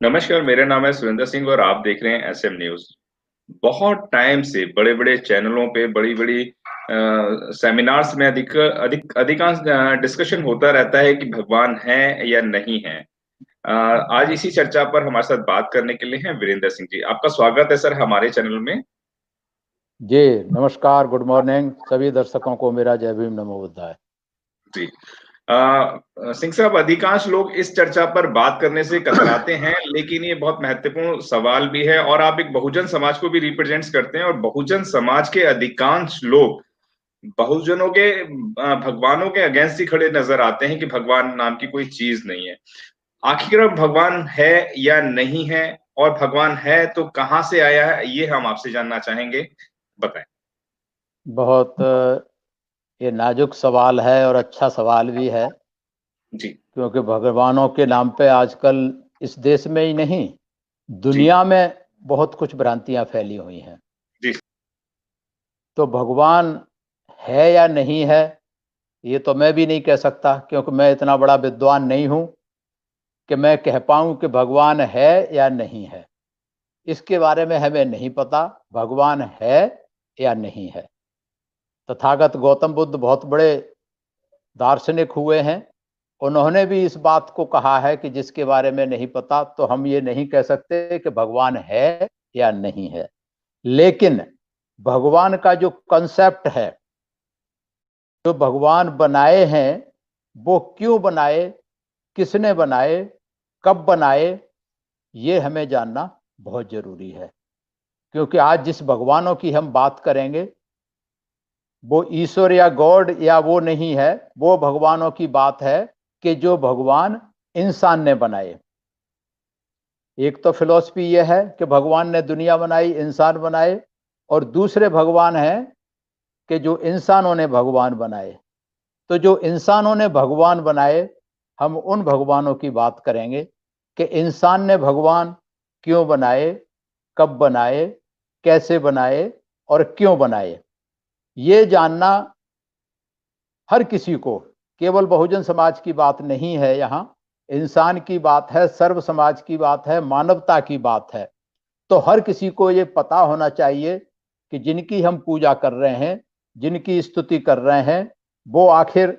नमस्कार, मेरा नाम है सुरेंद्र सिंह और आप देख रहे हैं एसएम न्यूज़। बहुत टाइम से बड़े-बड़े चैनलों पे बड़ी-बड़ी सेमिनार्स में अधिकांश डिस्कशन होता रहता है कि भगवान है या नहीं है। आज इसी चर्चा पर हमारे साथ बात करने के लिए हैं वीरेंद्र सिंह जी। आपका स्वागत है सर हमारे चैनल में। जी नमस्कार, गुड मॉर्निंग सभी दर्शकों को मेरा जय भीम नमो बुद्धाय। जी। सिंह साहब, अधिकांश लोग इस चर्चा पर बात करने से कतराते हैं, लेकिन ये बहुत महत्वपूर्ण सवाल भी है और आप एक बहुजन समाज को भी रिप्रेजेंट्स करते हैं और बहुजन समाज के अधिकांश लोग बहुजनों के भगवानों के अगेंस्ट ही खड़े नजर आते हैं कि भगवान नाम की कोई चीज नहीं है। आखिर अब भगवान है या नहीं है, और भगवान है तो कहाँ से आया है, ये हम आपसे जानना चाहेंगे। बताएं। बहुत ये नाजुक सवाल है और अच्छा सवाल भी है, जी। क्योंकि भगवानों के नाम पे आजकल इस देश में ही नहीं जी। दुनिया में बहुत कुछ भ्रांतियां फैली हुई हैं। जी। तो भगवान है या नहीं है ये तो मैं भी नहीं कह सकता, क्योंकि मैं इतना बड़ा विद्वान नहीं हूं कि मैं कह पाऊं कि भगवान है या नहीं है। इसके बारे में हमें नहीं पता भगवान है या नहीं है। तथागत गौतम बुद्ध बहुत बड़े दार्शनिक हुए हैं, उन्होंने भी इस बात को कहा है कि जिसके बारे में नहीं पता तो हम ये नहीं कह सकते कि भगवान है या नहीं है। लेकिन भगवान का जो कंसेप्ट है, जो भगवान बनाए हैं, वो क्यों बनाए, किसने बनाए, कब बनाए, ये हमें जानना बहुत जरूरी है। क्योंकि आज जिस भगवानों की हम बात करेंगे वो ईश्वर या गॉड या वो नहीं है, वो भगवानों की बात है कि जो भगवान इंसान ने बनाए। एक तो फिलॉसफी यह है कि भगवान ने दुनिया बनाई, इंसान बनाए, और दूसरे भगवान हैं कि जो इंसानों ने भगवान बनाए। तो जो इंसानों ने भगवान बनाए, हम उन भगवानों की बात करेंगे कि इंसान ने भगवान क्यों बनाए, कब बनाए, कैसे बनाए और क्यों बनाए। ये जानना हर किसी को, केवल बहुजन समाज की बात नहीं है, यहाँ इंसान की बात है, सर्व समाज की बात है, मानवता की बात है। तो हर किसी को ये पता होना चाहिए कि जिनकी हम पूजा कर रहे हैं, जिनकी स्तुति कर रहे हैं, वो आखिर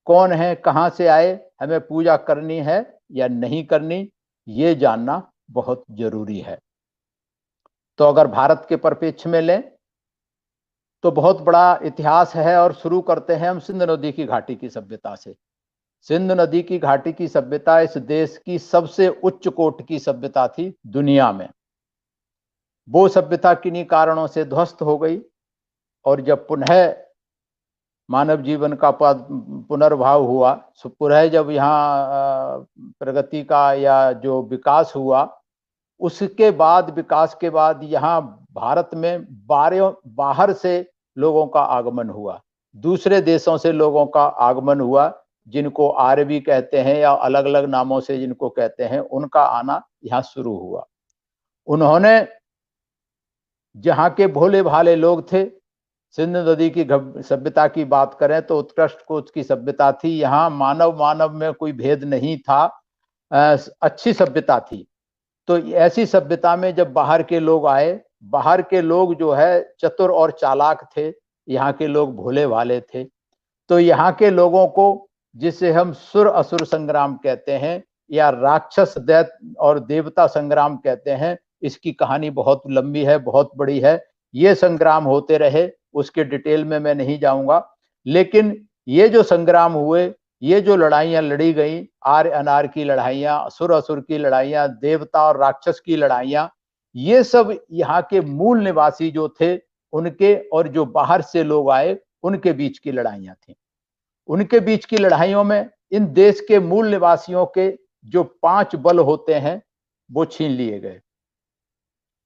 कौन है, कहाँ से आए, हमें पूजा करनी है या नहीं करनी, ये जानना बहुत जरूरी है। तो अगर भारत के परिप्रेक्ष्य में लें तो बहुत बड़ा इतिहास है, और शुरू करते हैं हम सिंध नदी की घाटी की सभ्यता से। सिंध नदी की घाटी की सभ्यता इस देश की सबसे उच्च कोटि की सभ्यता थी दुनिया में। वो सभ्यता किन्हीं कारणों से ध्वस्त हो गई, और जब पुनः मानव जीवन का पुनर्भाव हुआ, पुनः जब यहाँ प्रगति का या जो विकास हुआ, उसके बाद विकास के बाद यहाँ भारत में बाहर से लोगों का आगमन हुआ, दूसरे देशों से लोगों का आगमन हुआ, जिनको आर्य भी कहते हैं या अलग अलग नामों से जिनको कहते हैं, उनका आना यहाँ शुरू हुआ। उन्होंने जहाँ के भोले भाले लोग थे, सिंध नदी की सभ्यता की बात करें तो उत्कृष्ट कोटि की सभ्यता थी। यहाँ मानव मानव में कोई भेद नहीं था, अच्छी सभ्यता थी। तो ऐसी सभ्यता में जब बाहर के लोग आए, बाहर के लोग जो है चतुर और चालाक थे, यहाँ के लोग भोले भाले थे। तो यहाँ के लोगों को, जिसे हम सुर असुर संग्राम कहते हैं या राक्षस दैत्य और देवता संग्राम कहते हैं, इसकी कहानी बहुत लंबी है, बहुत बड़ी है। ये संग्राम होते रहे, उसके डिटेल में मैं नहीं जाऊंगा, लेकिन ये जो संग्राम हुए, ये जो लड़ाइयां लड़ी गई, आर्य अनार्य की लड़ाइयां, असुर असुर की लड़ाइयां, देवता और राक्षस की लड़ाइयां, ये सब यहाँ के मूल निवासी जो थे उनके और जो बाहर से लोग आए उनके बीच की लड़ाइयां थी। उनके बीच की लड़ाइयों में इन देश के मूल निवासियों के जो 5 बल होते हैं वो छीन लिए गए।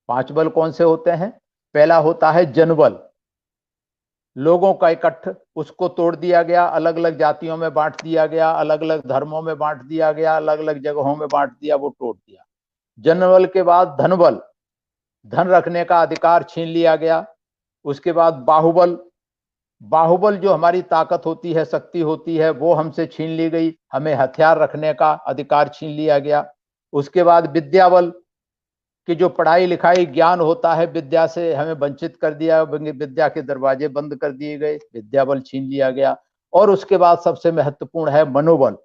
5 बल कौन से होते हैं? पहला होता है जनबल, लोगों का इकट्ठ, उसको तोड़ दिया गया, अलग अलग जातियों में बांट दिया गया, अलग अलग धर्मों में बांट दिया गया, अलग अलग जगहों में बांट दिया, वो तोड़ दिया। जनबल के बाद धनबल, धन रखने का अधिकार छीन लिया गया। उसके बाद बाहुबल, बाहुबल जो हमारी ताकत होती है, शक्ति होती है, वो हमसे छीन ली गई, हमें हथियार रखने का अधिकार छीन लिया गया। उसके बाद विद्या बल कि जो पढ़ाई लिखाई ज्ञान होता है, विद्या से हमें वंचित कर दिया, विद्या के दरवाजे बंद कर दिए गए, विद्या बल छीन लिया गया। और उसके बाद सबसे महत्वपूर्ण है मनोबल।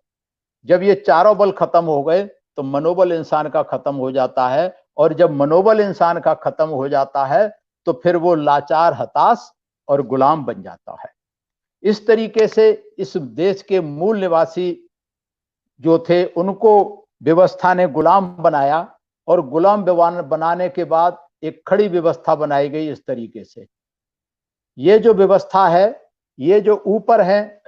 जब ये चारों बल खत्म हो गए तो मनोबल इंसान का खत्म हो जाता है, और जब मनोबल इंसान का खत्म हो जाता है तो फिर वो लाचार, हताश और गुलाम बन जाता है। इस तरीके से इस देश के मूल निवासी जो थे उनको व्यवस्था ने गुलाम बनाया, और गुलाम बनाने के बाद एक खड़ी व्यवस्था बनाई गई इस तरीके से। ये जो व्यवस्था है, ये जो ऊपर है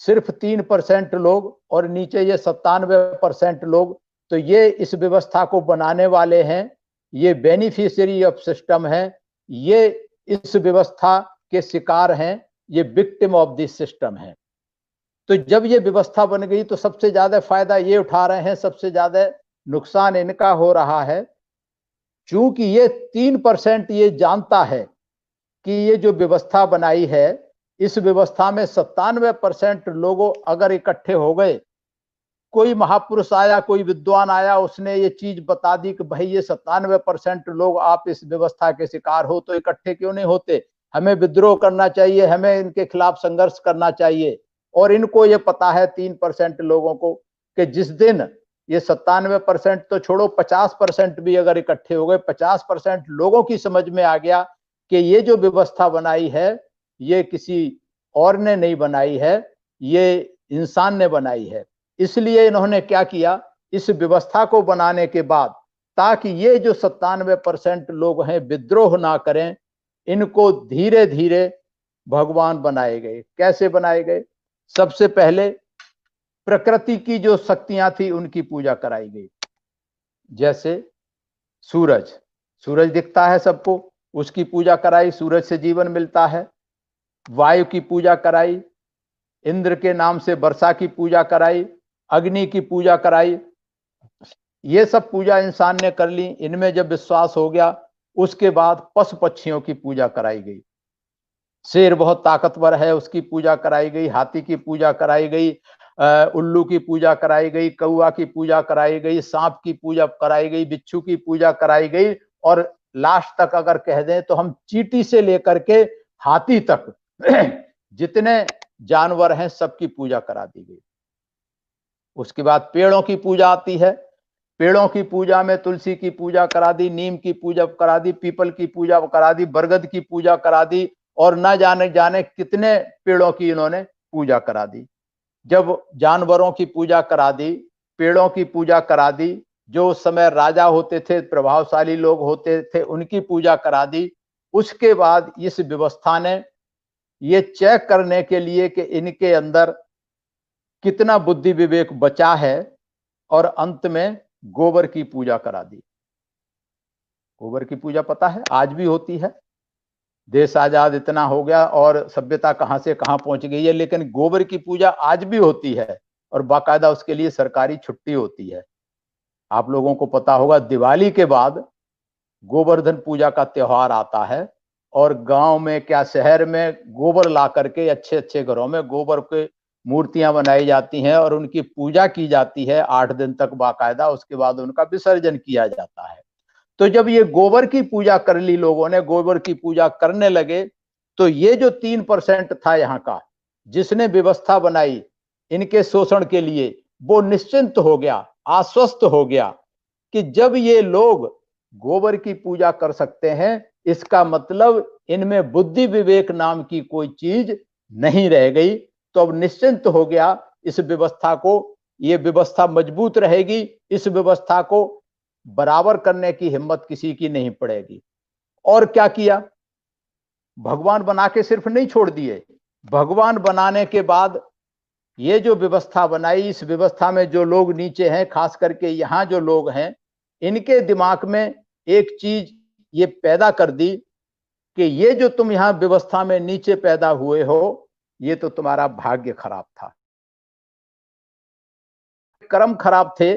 सिर्फ 3% लोग और नीचे ये 97% लोग, तो ये इस व्यवस्था को बनाने वाले हैं, ये बेनिफिशियरी ऑफ सिस्टम है, ये इस व्यवस्था के शिकार हैं, ये विक्टिम ऑफ दिस सिस्टम है। तो जब ये व्यवस्था बन गई तो सबसे ज्यादा फायदा ये उठा रहे हैं, सबसे ज्यादा नुकसान इनका हो रहा है। चूंकि ये 3% ये जानता है कि ये जो व्यवस्था बनाई है, इस व्यवस्था में 97% लोगों अगर इकट्ठे हो गए, कोई महापुरुष आया, कोई विद्वान आया, उसने ये चीज बता दी कि भाई ये 97% लोग आप इस व्यवस्था के शिकार हो, तो इकट्ठे क्यों नहीं होते, हमें विद्रोह करना चाहिए, हमें इनके खिलाफ संघर्ष करना चाहिए। और इनको ये पता है 3% लोगों को कि जिस दिन ये 97% तो छोड़ो, 50% भी अगर इकट्ठे हो गए, 50% लोगों की समझ में आ गया कि ये जो व्यवस्था बनाई है ये किसी और ने नहीं बनाई है, ये इंसान ने बनाई है। इसलिए इन्होंने क्या किया, इस व्यवस्था को बनाने के बाद, ताकि ये जो 97% लोग हैं विद्रोह ना करें, इनको धीरे धीरे भगवान बनाए गए। कैसे बनाए गए? सबसे पहले प्रकृति की जो शक्तियां थी उनकी पूजा कराई गई। जैसे सूरज, सूरज दिखता है सबको, उसकी पूजा कराई, सूरज से जीवन मिलता है। वायु की पूजा कराई, इंद्र के नाम से वर्षा की पूजा कराई, अग्नि की पूजा कराई। ये सब पूजा इंसान ने कर ली। इनमें जब विश्वास हो गया, उसके बाद पशु पक्षियों की पूजा कराई गई। शेर बहुत ताकतवर है, उसकी पूजा कराई गई। हाथी की पूजा कराई गई, उल्लू की पूजा कराई गई, कौआ की पूजा कराई गई, सांप की पूजा कराई गई, बिच्छू की पूजा कराई गई, और लास्ट तक अगर कह दें तो हम चींटी से लेकर के हाथी तक जितने जानवर हैं सबकी पूजा करा दी गई। उसके बाद पेड़ों की पूजा आती है। पेड़ों की पूजा में तुलसी की पूजा करा दी, नीम की पूजा करा दी, पीपल की पूजा करा दी, बरगद की पूजा करा दी, और न जाने जाने कितने पेड़ों की इन्होंने पूजा करा दी। जब जानवरों की पूजा करा दी, पेड़ों की पूजा करा दी, जो उस समय राजा होते थे, प्रभावशाली लोग होते थे, उनकी पूजा करा दी। उसके बाद इस व्यवस्था ने ये चेक करने के लिए कि इनके अंदर कितना बुद्धि विवेक बचा है, और अंत में गोबर की पूजा करा दी। गोबर की पूजा पता है आज भी होती है। देश आजाद इतना हो गया और सभ्यता कहां से कहां पहुंच गई है, लेकिन गोबर की पूजा आज भी होती है, और बाकायदा उसके लिए सरकारी छुट्टी होती है। आप लोगों को पता होगा, दिवाली के बाद गोवर्धन पूजा का त्योहार आता है, और गांव में क्या शहर में गोबर ला करके अच्छे अच्छे घरों में गोबर के मूर्तियां बनाई जाती हैं, और उनकी पूजा की जाती है 8 दिन तक बाकायदा। उसके बाद उनका विसर्जन किया जाता है। तो जब ये गोबर की पूजा कर ली, लोगों ने गोबर की पूजा करने लगे, तो ये जो 3% था यहाँ का, जिसने व्यवस्था बनाई इनके शोषण के लिए, वो निश्चिंत हो गया, आश्वस्त हो गया कि जब ये लोग गोबर की पूजा कर सकते हैं, इसका मतलब इनमें बुद्धि विवेक नाम की कोई चीज नहीं रह गई। तो अब निश्चिंत हो गया इस व्यवस्था को, ये व्यवस्था मजबूत रहेगी, इस व्यवस्था को बराबर करने की हिम्मत किसी की नहीं पड़ेगी। और क्या किया, भगवान बना के सिर्फ नहीं छोड़ दिए, भगवान बनाने के बाद ये जो व्यवस्था बनाई, इस व्यवस्था में जो लोग नीचे हैं, खास करके यहां जो लोग हैं, इनके दिमाग में एक चीज ये पैदा कर दी कि ये जो तुम यहां व्यवस्था में नीचे पैदा हुए हो, ये तो तुम्हारा भाग्य खराब था, कर्म खराब थे,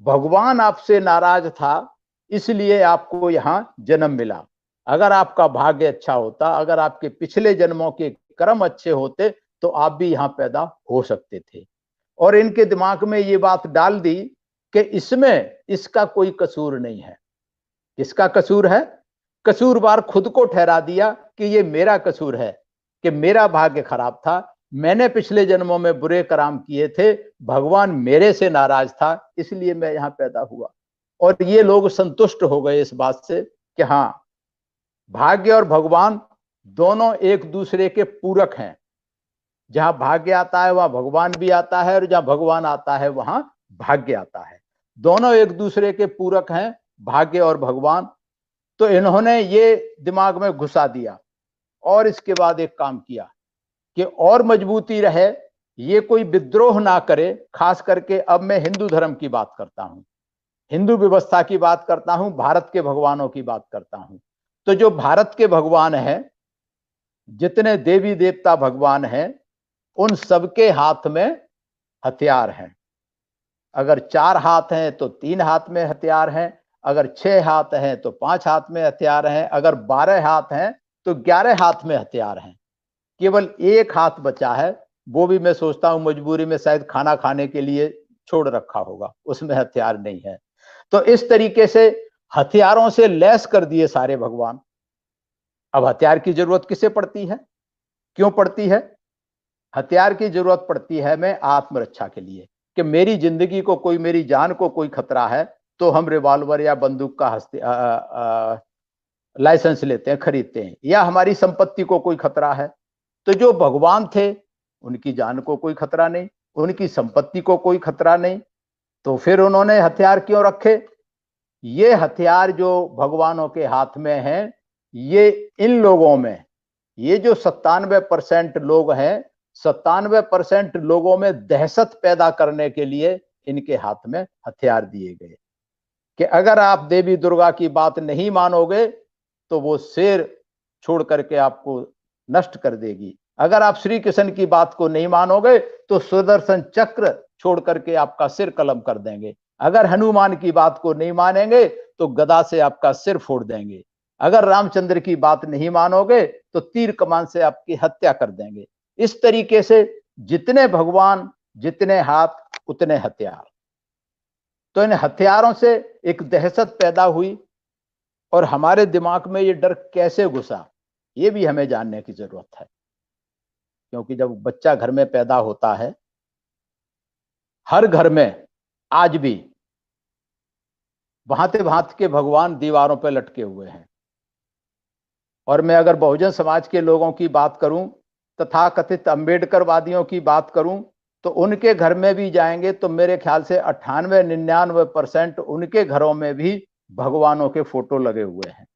भगवान आपसे नाराज था, इसलिए आपको यहां जन्म मिला। अगर आपका भाग्य अच्छा होता, अगर आपके पिछले जन्मों के कर्म अच्छे होते, तो आप भी यहां पैदा हो सकते थे। और इनके दिमाग में ये बात डाल दी कि इसमें इसका कोई कसूर नहीं है। किसका कसूर है? कसूरवार खुद को ठहरा दिया कि ये मेरा कसूर है, कि मेरा भाग्य खराब था, मैंने पिछले जन्मों में बुरे कर्म किए थे, भगवान मेरे से नाराज था, इसलिए मैं यहां पैदा हुआ। और ये लोग संतुष्ट हो गए इस बात से कि हाँ, भाग्य और भगवान दोनों एक दूसरे के पूरक हैं। जहां भाग्य आता है वहां भगवान भी आता है, और जहां भगवान आता है वहां भाग्य आता है। दोनों एक दूसरे के पूरक हैं, भाग्य और भगवान। तो इन्होंने ये दिमाग में घुसा दिया और इसके बाद एक काम किया कि और मजबूती रहे, ये कोई विद्रोह ना करे। खास करके अब मैं हिंदू धर्म की बात करता हूं, हिंदू व्यवस्था की बात करता हूं, भारत के भगवानों की बात करता हूं। तो जो भारत के भगवान हैं, जितने देवी देवता भगवान हैं, उन सबके हाथ में हथियार हैं। अगर 4 हाथ हैं तो 3 हाथ में हथियार हैं, अगर 6 हाथ हैं तो 5 हाथ में हथियार हैं, अगर 12 हाथ हैं तो 11 हाथ में हथियार हैं। केवल एक हाथ बचा है, वो भी मैं सोचता हूं मजबूरी में शायद खाना खाने के लिए छोड़ रखा होगा, उसमें हथियार नहीं है। तो इस तरीके से हथियारों से लैस कर दिए सारे भगवान। अब हथियार की जरूरत किसे पड़ती है, क्यों पड़ती है? हथियार की जरूरत पड़ती है में आत्मरक्षा के लिए, कि मेरी जिंदगी को कोई, मेरी जान को कोई खतरा है तो हम रिवॉल्वर या बंदूक का लाइसेंस लेते हैं, खरीदते हैं। या हमारी संपत्ति को कोई खतरा है, तो जो भगवान थे उनकी जान को कोई खतरा नहीं, उनकी संपत्ति को कोई खतरा नहीं, तो फिर उन्होंने हथियार क्यों रखे? ये हथियार जो भगवानों के हाथ में हैं, ये इन लोगों में, ये जो 97% लोग हैं, 97% लोगों में दहशत पैदा करने के लिए इनके हाथ में हथियार दिए गए कि अगर आप देवी दुर्गा की बात नहीं मानोगे तो वो शेर छोड़ करके आपको नष्ट कर देगी। अगर आप श्री कृष्ण की बात को नहीं मानोगे तो सुदर्शन चक्र छोड़ करके आपका सिर कलम कर देंगे। अगर हनुमान की बात को नहीं मानेंगे तो गदा से आपका सिर फोड़ देंगे। अगर रामचंद्र की बात नहीं मानोगे तो तीर कमान से आपकी हत्या कर देंगे। इस तरीके से जितने भगवान, जितने हाथ, उतने हथियार। तो इन हथियारों से एक दहशत पैदा हुई, और हमारे दिमाग में ये डर कैसे घुसा, ये भी हमें जानने की जरूरत है। क्योंकि जब बच्चा घर में पैदा होता है, हर घर में आज भी भांति भांति के भगवान दीवारों पर लटके हुए हैं। और मैं अगर बहुजन समाज के लोगों की बात करूं, तथाकथित अम्बेडकरवादियों की बात करूं, तो उनके घर में भी जाएंगे तो मेरे ख्याल से 98-99% उनके घरों में भी भगवानों के फोटो लगे हुए हैं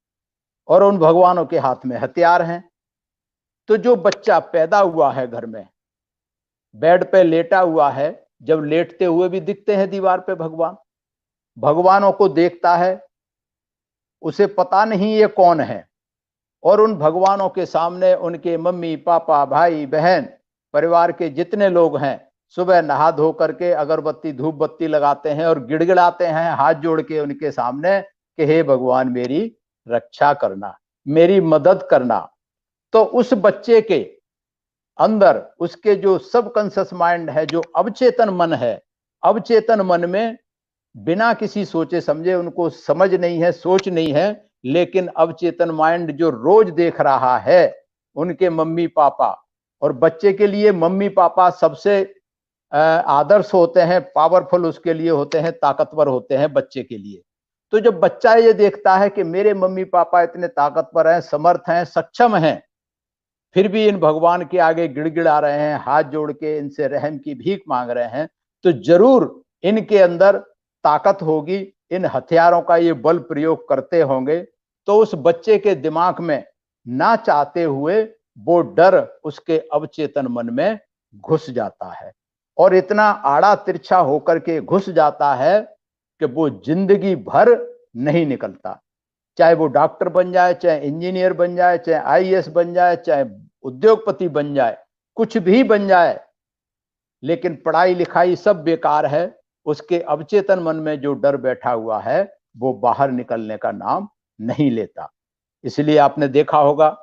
और उन भगवानों के हाथ में हथियार हैं। तो जो बच्चा पैदा हुआ है घर में, बेड पे लेटा हुआ है, जब लेटते हुए भी दिखते हैं दीवार पे भगवान, भगवानों को देखता है, उसे पता नहीं ये कौन है, और उन भगवानों के सामने उनके मम्मी पापा भाई बहन परिवार के जितने लोग हैं सुबह नहा धो करके अगरबत्ती धूप बत्ती लगाते हैं और गिड़गिड़ाते हैं हाथ जोड़ के उनके सामने कि हे भगवान मेरी रक्षा करना, मेरी मदद करना। तो उस बच्चे के अंदर उसके जो सबकॉन्शियस माइंड है, जो अवचेतन मन है, अवचेतन मन में बिना किसी सोचे समझे, उनको समझ नहीं है, सोच नहीं है, लेकिन अवचेतन माइंड जो रोज देख रहा है उनके मम्मी पापा, और बच्चे के लिए मम्मी पापा सबसे आदर्श होते हैं, पावरफुल उसके लिए होते हैं, ताकतवर होते हैं बच्चे के लिए। तो जब बच्चा ये देखता है कि मेरे मम्मी पापा इतने ताकतवर हैं, समर्थ हैं, सक्षम हैं, फिर भी इन भगवान के आगे गिड़गिड़ा रहे हैं, हाथ जोड़ के इनसे रहम की भीख मांग रहे हैं, तो जरूर इनके अंदर ताकत होगी, इन हथियारों का ये बल प्रयोग करते होंगे। तो उस बच्चे के दिमाग में ना चाहते हुए वो डर उसके अवचेतन मन में घुस जाता है, और इतना आड़ा तिरछा होकर के घुस जाता है कि वो जिंदगी भर नहीं निकलता। चाहे वो डॉक्टर बन जाए, चाहे इंजीनियर बन जाए, चाहे आईएएस बन जाए, चाहे उद्योगपति बन जाए, कुछ भी बन जाए, लेकिन पढ़ाई लिखाई सब बेकार है। उसके अवचेतन मन में जो डर बैठा हुआ है वो बाहर निकलने का नाम नहीं लेता। इसलिए आपने देखा होगा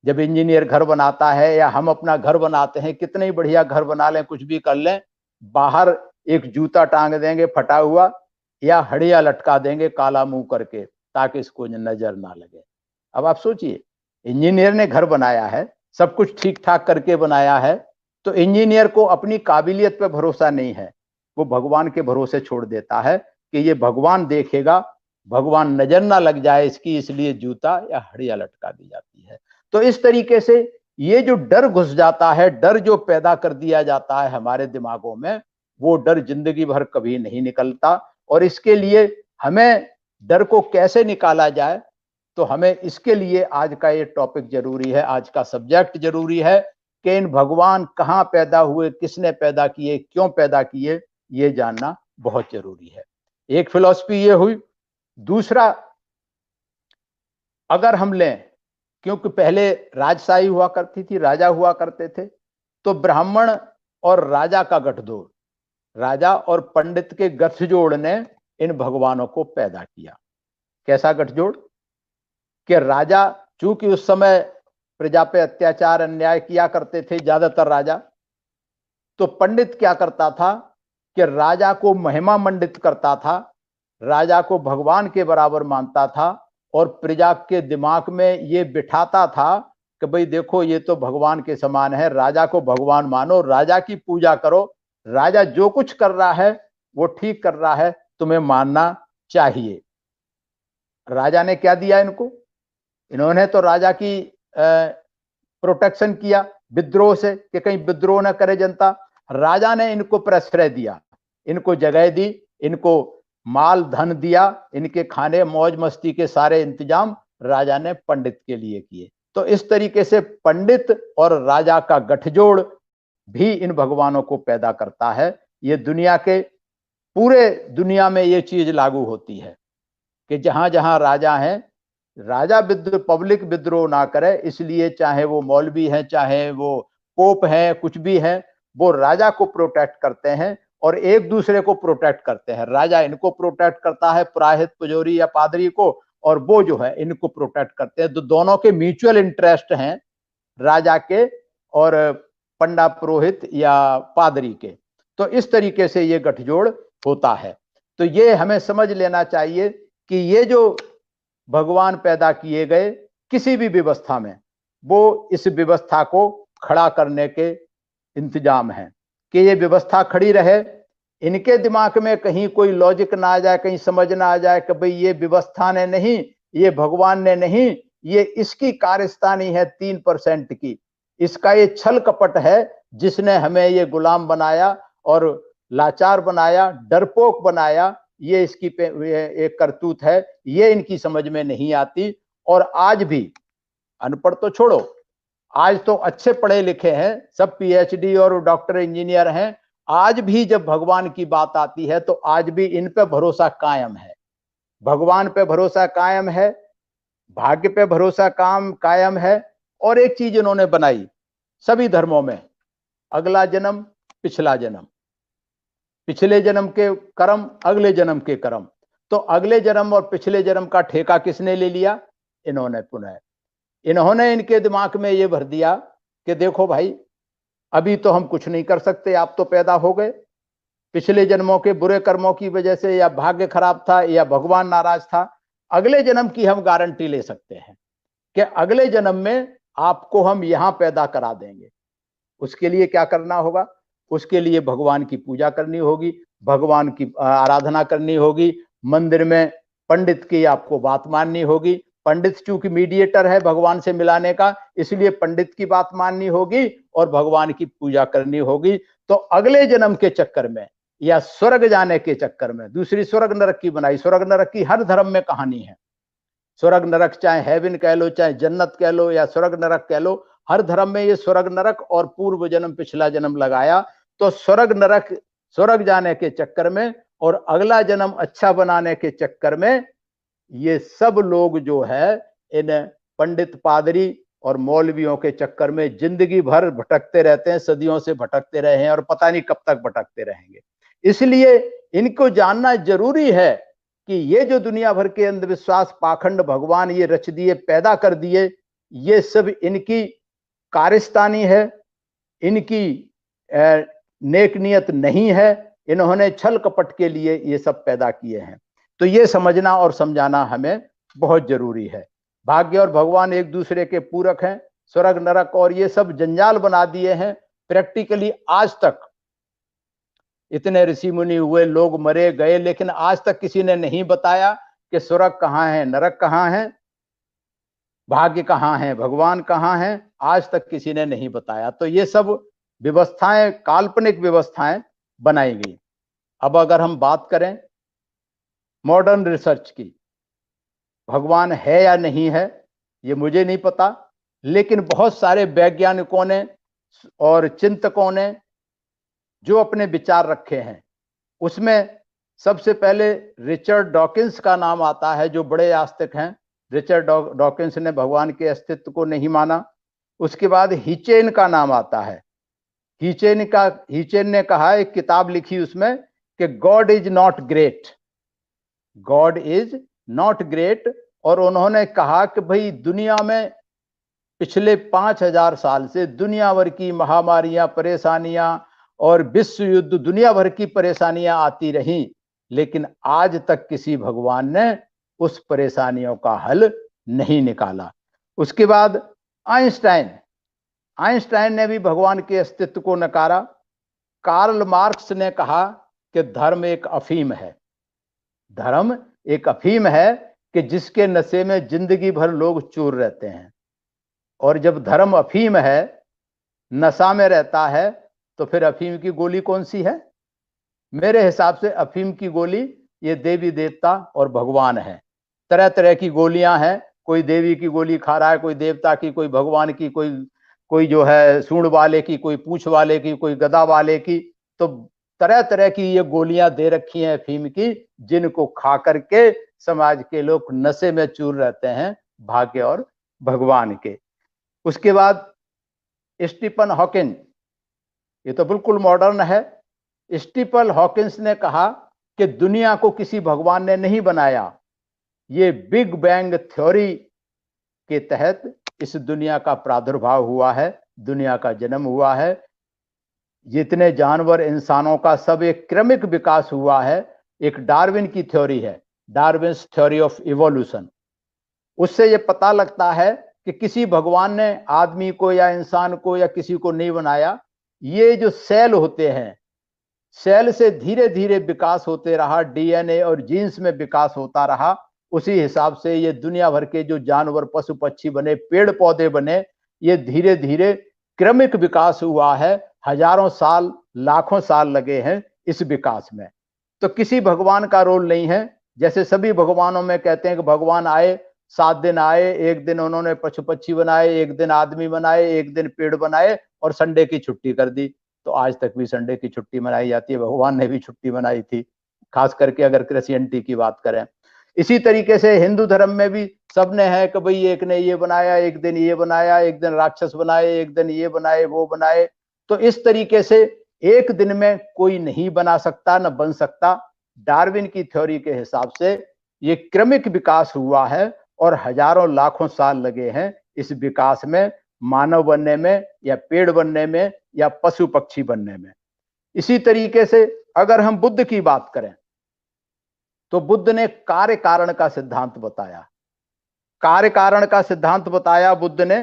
जब इंजीनियर घर बनाता है या हम अपना घर बनाते हैं, कितने ही बढ़िया घर बना लें, कुछ भी कर लें, बाहर एक जूता टांग देंगे फटा हुआ, या हड़िया लटका देंगे काला मुंह करके, ताकि इसको नजर ना लगे। अब आप सोचिए, इंजीनियर ने घर बनाया है, सब कुछ ठीक ठाक करके बनाया है, तो इंजीनियर को अपनी काबिलियत पे भरोसा नहीं है, वो भगवान के भरोसे छोड़ देता है कि ये भगवान देखेगा, भगवान नजर ना लग जाए इसकी, इसलिए जूता या हड़िया लटका दी जाती है। तो इस तरीके से ये जो डर घुस जाता है, डर जो पैदा कर दिया जाता है हमारे दिमागों में, वो डर जिंदगी भर कभी नहीं निकलता। और इसके लिए हमें डर को कैसे निकाला जाए, तो हमें इसके लिए आज का ये टॉपिक जरूरी है, आज का सब्जेक्ट जरूरी है कि इन भगवान कहाँ पैदा हुए, किसने पैदा किए, क्यों पैदा किए, ये जानना बहुत जरूरी है। एक फिलॉसफी ये हुई। दूसरा, अगर हम लें, क्योंकि पहले राजशाही हुआ करती थी, राजा हुआ करते थे, तो ब्राह्मण और राजा का गठजोड़, राजा और पंडित के गठजोड़ ने इन भगवानों को पैदा किया। कैसा गठजोड़? कि राजा, चूंकि उस समय प्रजा पे अत्याचार अन्याय किया करते थे ज्यादातर राजा, तो पंडित क्या करता था कि राजा को महिमा मंडित करता था, राजा को भगवान के बराबर मानता था, और प्रजा के दिमाग में ये बिठाता था कि भाई देखो ये तो भगवान के समान है, राजा को भगवान मानो, राजा की पूजा करो, राजा जो कुछ कर रहा है वो ठीक कर रहा है, तुम्हें मानना चाहिए। राजा ने क्या दिया इनको? इन्होंने तो राजा की प्रोटेक्शन किया विद्रोह से, कि कहीं विद्रोह न करे जनता। राजा ने इनको प्रश्रय दिया, इनको जगह दी, इनको माल धन दिया, इनके खाने मौज मस्ती के सारे इंतजाम राजा ने पंडित के लिए किए। तो इस तरीके से पंडित और राजा का गठजोड़ भी इन भगवानों को पैदा करता है। ये दुनिया के पूरे दुनिया में ये चीज लागू होती है कि जहां जहां राजा हैं, राजा पब्लिक विद्रोह ना करे, इसलिए चाहे वो मौलवी हैं, चाहे वो पोप हैं, कुछ भी हैं, वो राजा को प्रोटेक्ट करते हैं और एक दूसरे को प्रोटेक्ट करते हैं। राजा इनको प्रोटेक्ट करता है, पुरोहित पुजारी या पादरी को, और वो जो है इनको प्रोटेक्ट करते हैं। तो दोनों के म्यूचुअल इंटरेस्ट हैं, राजा के और पंडा पुरोहित या पादरी के। तो इस तरीके से ये गठजोड़ होता है। तो ये हमें समझ लेना चाहिए कि ये जो भगवान पैदा किए गए किसी भी व्यवस्था में, वो इस व्यवस्था को खड़ा करने के इंतजाम है कि ये व्यवस्था खड़ी रहे। इनके दिमाग में कहीं कोई लॉजिक ना आ जाए, कहीं समझ ना आ जाए कि भाई ये व्यवस्था ने नहीं, ये भगवान ने नहीं, ये इसकी कारस्तानी है 3% की, इसका ये छल कपट है जिसने हमें ये गुलाम बनाया और लाचार बनाया, डरपोक बनाया, ये इसकी एक करतूत है। ये इनकी समझ में नहीं आती। और आज भी, अनपढ़ तो छोड़ो, आज तो अच्छे पढ़े लिखे हैं, सब पीएचडी और डॉक्टर इंजीनियर हैं, आज भी जब भगवान की बात आती है तो आज भी इन पे भरोसा कायम है, भगवान पे भरोसा कायम है, भाग्य पे भरोसा कायम है। और एक चीज इन्होंने बनाई सभी धर्मों में, अगला जन्म पिछला जन्म, पिछले जन्म के कर्म अगले जन्म के कर्म। तो अगले जन्म और पिछले जन्म का ठेका किसने ले लिया? इन्होंने पुनः, इन्होंने इनके दिमाग में ये भर दिया कि देखो भाई, अभी तो हम कुछ नहीं कर सकते, आप तो पैदा हो गए, पिछले जन्मों के बुरे कर्मों की वजह से या भाग्य खराब था या भगवान नाराज था, अगले जन्म की हम गारंटी ले सकते हैं कि अगले जन्म में आपको हम यहां पैदा करा देंगे। उसके लिए क्या करना होगा? उसके लिए भगवान की पूजा करनी होगी, भगवान की आराधना करनी होगी, मंदिर में पंडित की आपको बात माननी होगी। पंडित चूंकि मीडिएटर है भगवान से मिलाने का, इसलिए पंडित की बात माननी होगी और भगवान की पूजा करनी होगी। तो अगले जन्म के चक्कर में या स्वर्ग जाने के चक्कर में, दूसरी स्वर्ग नरक की बनाई, स्वर्ग नरक की हर धर्म में कहानी है। स्वर्ग नरक चाहे हेवन कह लो, चाहे जन्नत कह लो या स्वर्ग नरक कह लो, हर धर्म में ये स्वर्ग नरक और पूर्व जन्म पिछला जन्म लगाया। तो स्वर्ग नरक, स्वर्ग जाने के चक्कर में और अगला जन्म अच्छा बनाने के चक्कर में ये सब लोग जो है इन पंडित पादरी और मौलवियों के चक्कर में जिंदगी भर भटकते रहते हैं, सदियों से भटकते रहे हैं और पता नहीं कब तक भटकते रहेंगे। इसलिए इनको जानना जरूरी है कि ये जो दुनिया भर के अंधविश्वास पाखंड भगवान ये रच दिए, पैदा कर दिए, ये सब इनकी कारस्तानी है, इनकी नेक नियत नहीं है। इन्होंने छल कपट के लिए ये सब पैदा किए हैं। तो ये समझना और समझाना हमें बहुत जरूरी है। भाग्य और भगवान एक दूसरे के पूरक हैं। स्वर्ग नरक और ये सब जंजाल बना दिए हैं। प्रैक्टिकली आज तक इतने ऋषि मुनि हुए, लोग मरे गए, लेकिन आज तक किसी ने नहीं बताया कि स्वर्ग कहाँ है, नरक कहाँ है, भाग्य कहाँ है, भगवान कहाँ है। आज तक किसी ने नहीं बताया। तो ये सब व्यवस्थाएं, काल्पनिक व्यवस्थाएं बनाई गई। अब अगर हम बात करें मॉडर्न रिसर्च की, भगवान है या नहीं है ये मुझे नहीं पता, लेकिन बहुत सारे वैज्ञानिकों ने और चिंतकों ने जो अपने विचार रखे हैं, उसमें सबसे पहले रिचर्ड डॉकिंस का नाम आता है, जो बड़े आस्तिक हैं। रिचर्ड डॉकिंस ने भगवान के अस्तित्व को नहीं माना। उसके बाद हिचेन का नाम आता है। हिचेन ने कहा, एक किताब लिखी उसमें कि God is not great, God is not great. और उन्होंने कहा कि भाई दुनिया में पिछले 5000 साल से दुनिया भर की महामारियां, परेशानियां और विश्व युद्ध, दुनिया भर की परेशानियां आती रहीं, लेकिन आज तक किसी भगवान ने उस परेशानियों का हल नहीं निकाला। उसके बाद आइंस्टाइन ने भी भगवान के अस्तित्व को नकारा। कार्ल मार्क्स ने कहा कि धर्म एक अफीम है, धर्म एक अफीम है कि जिसके नशे में जिंदगी भर लोग चूर रहते हैं। और जब धर्म अफीम है, नशा में रहता है, तो फिर अफीम की गोली कौन सी है? मेरे हिसाब से अफीम की गोली ये देवी देवता और भगवान है। तरह तरह की गोलियां हैं, कोई देवी की गोली खा रहा है, कोई देवता की, कोई भगवान की, कोई जो है सूंड वाले की, कोई पूंछ वाले की, कोई गदा वाले की। तो तरह तरह की ये गोलियां दे रखी हैं अफीम की, जिनको खा करके समाज के लोग नशे में चूर रहते हैं, भाग्य और भगवान के। उसके बाद स्टीफन हॉकिंस, ये तो बिल्कुल मॉडर्न है। स्टीफन हॉकिंस ने कहा कि दुनिया को किसी भगवान ने नहीं बनाया, ये बिग बैंग थ्योरी के तहत इस दुनिया का प्रादुर्भाव हुआ है, दुनिया का जन्म हुआ है। जितने जानवर, इंसानों का सब एक क्रमिक विकास हुआ है। एक डार्विन की थ्योरी है, डार्विन्स थ्योरी ऑफ इवोल्यूशन। उससे ये पता लगता है कि किसी भगवान ने आदमी को या इंसान को या किसी को नहीं बनाया। ये जो सेल होते हैं, सेल से धीरे धीरे विकास होते रहा, डीएनए और जीन्स में विकास होता रहा। उसी हिसाब से ये दुनिया भर के जो जानवर, पशु पक्षी बने, पेड़ पौधे बने, ये धीरे धीरे क्रमिक विकास हुआ है। हजारों साल, लाखों साल लगे हैं इस विकास में। तो किसी भगवान का रोल नहीं है। जैसे सभी भगवानों में कहते हैं कि भगवान आए, 7 दिन आए, एक दिन उन्होंने पशु पक्षी बनाए, एक दिन आदमी बनाए, एक दिन पेड़ बनाए और संडे की छुट्टी कर दी। तो आज तक भी संडे की छुट्टी मनाई जाती है, भगवान ने भी छुट्टी मनाई थी, खास करके अगर क्रिश्चियनिटी की बात करें। इसी तरीके से हिंदू धर्म में भी सबने है कि भाई एक ने ये बनाया, एक दिन ये बनाया, एक दिन राक्षस बनाए, एक दिन ये बनाए, वो बनाए। तो इस तरीके से एक दिन में कोई नहीं बना सकता, न बन सकता। डार्विन की थ्योरी के हिसाब से ये क्रमिक विकास हुआ है और हजारों लाखों साल लगे हैं इस विकास में, मानव बनने में या पेड़ बनने में या पशु पक्षी बनने में। इसी तरीके से अगर हम बुद्ध की बात करें तो बुद्ध ने कार्य कारण का सिद्धांत बताया। कार्य कारण का सिद्धांत बताया बुद्ध ने।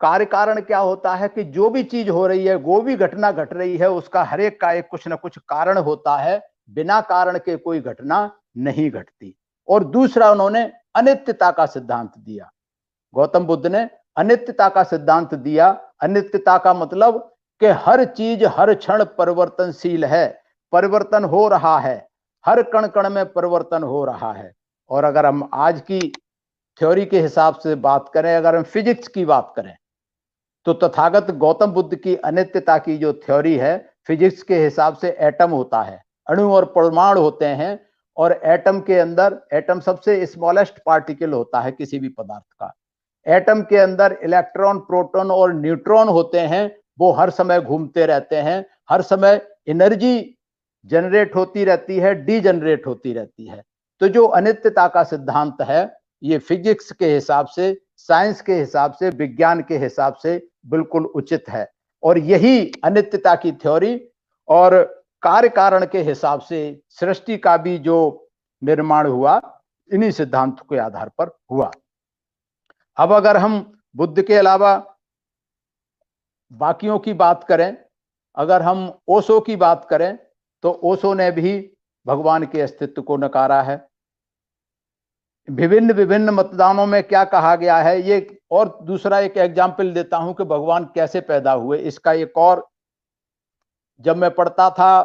कार्य कारण क्या होता है कि जो भी चीज हो रही है, वो भी घटना घट रही है, उसका हर एक का एक कुछ ना कुछ कारण होता है। बिना कारण के कोई घटना नहीं घटती। और दूसरा उन्होंने अनित्यता का सिद्धांत दिया। गौतम बुद्ध ने अनित्यता का सिद्धांत दिया। अनित्यता का मतलब कि हर चीज हर क्षण परिवर्तनशील है, परिवर्तन हो रहा है, हर कण कण में परिवर्तन हो रहा है। और अगर हम आज की थ्योरी के हिसाब से बात करें, अगर हम फिजिक्स की बात करें, तो तथागत गौतम बुद्ध की अनित्यता की जो थ्योरी है, फिजिक्स के हिसाब से एटम होता है, अणु और परमाणु होते हैं। और एटम के अंदर, एटम सबसे स्मॉलेस्ट पार्टिकल होता है किसी भी पदार्थ का। एटम के अंदर इलेक्ट्रॉन, प्रोटॉन और न्यूट्रॉन होते हैं, वो हर समय घूमते रहते हैं। हर समय एनर्जी जनरेट होती रहती है, डीजनरेट होती रहती है। तो जो अनित्यता का सिद्धांत है, ये फिजिक्स के हिसाब से, साइंस के हिसाब से, विज्ञान के हिसाब से बिल्कुल उचित है। और यही अनित्यता की थ्योरी और कार्य कारण के हिसाब से सृष्टि का भी जो निर्माण हुआ इन्हीं सिद्धांतों के आधार पर हुआ। अब अगर हम बुद्ध के अलावा बाकियों की बात करें, अगर हम ओशो की बात करें तो ओशो ने भी भगवान के अस्तित्व को नकारा है। विभिन्न विभिन्न मतदानों में क्या कहा गया है, ये और दूसरा एक एग्जाम्पल देता हूं कि भगवान कैसे पैदा हुए। इसका एक और, जब मैं पढ़ता था